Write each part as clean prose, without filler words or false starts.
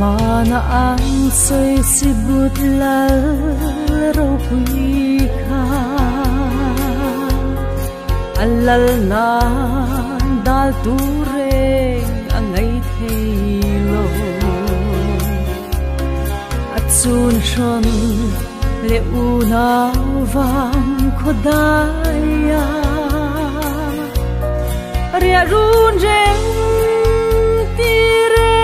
mana ang soy sibut lal ropui kha alal na dal ture angai theilo at sun shon le una vang khodaya ria run reng tire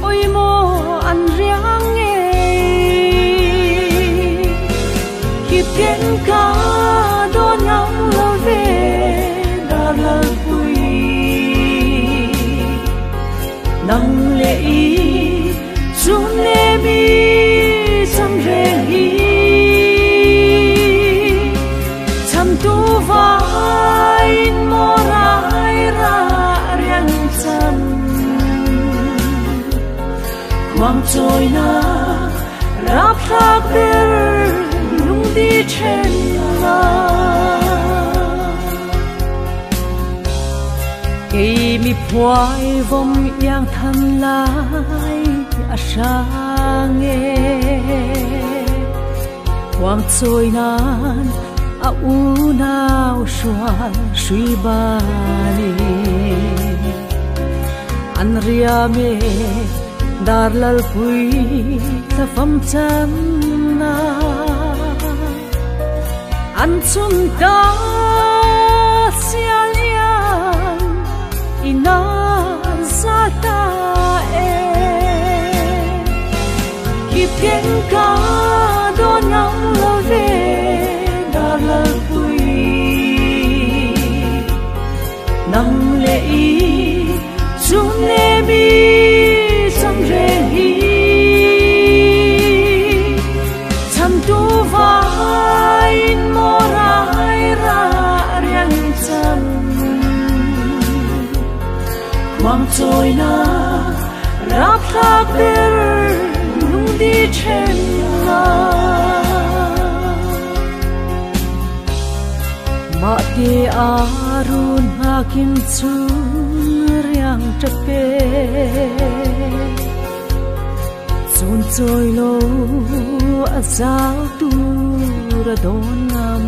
oi mo an riang e khi tiếng ca đón ngắm lo về đã là vui nắng lệ run lệ mi sam re hi chăm tu vai mo rai ra riang chân quang trôi na rap thác bir lung đi trên na cây mi phai vong yang thân lai a sang nghe quang trôi nan a u nao xoan suy ba ni an ria me dar lal pui ta pham chan na an chun ka sia lian ina za ta e khi tiếng ca đón ngắm lo về dar lal pui nang lệ run lệ mi sam re hi chăm tu vai mo rai ra riang chân quang trôi na rap thác bir lung đi trên na ma ti arun hakin chu riang chape sun trôi lo a sao tu ra don nam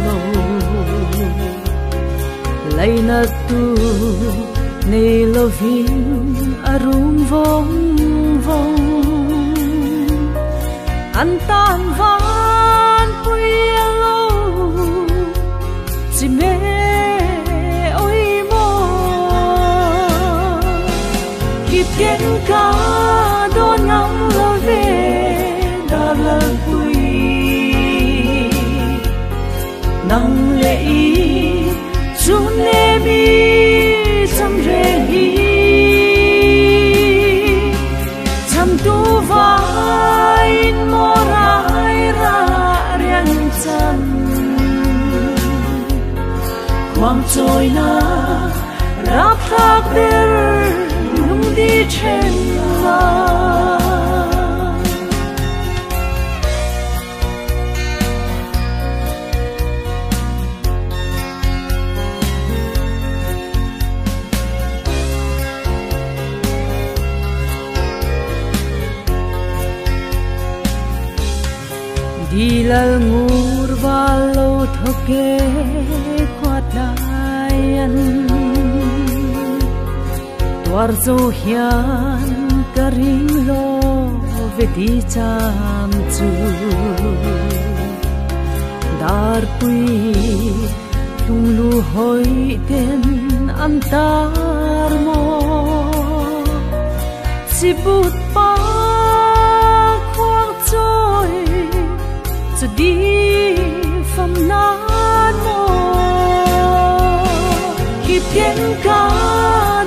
lo lai na tu nei lo vin arum vong vong an tan van pui lo chỉ mê ôi mo khi tiếng ca đón ngắm lo về đã là vui nắng lệ run lệ mi sam re hi chăm tu vai mo rai ra riang chân quang trôi na rap thác bir lung đi trên na đi lal ngur valo thoke quat dai an twar zo hian karing lo ve ti cham chu dar pui tung lu hoi ten an tar mo sibut paจะดีฟังนานโมคิดเพียงกา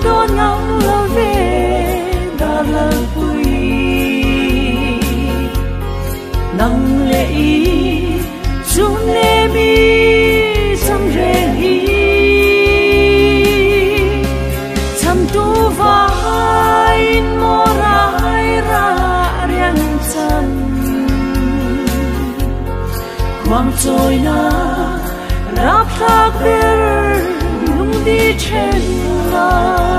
โดนเงาละเวดาละปุยนังเลจุนเลมีสังเรฮีทำตัววายโมรายราเรียงจันquang trôi na rap thác bir lung đi trên na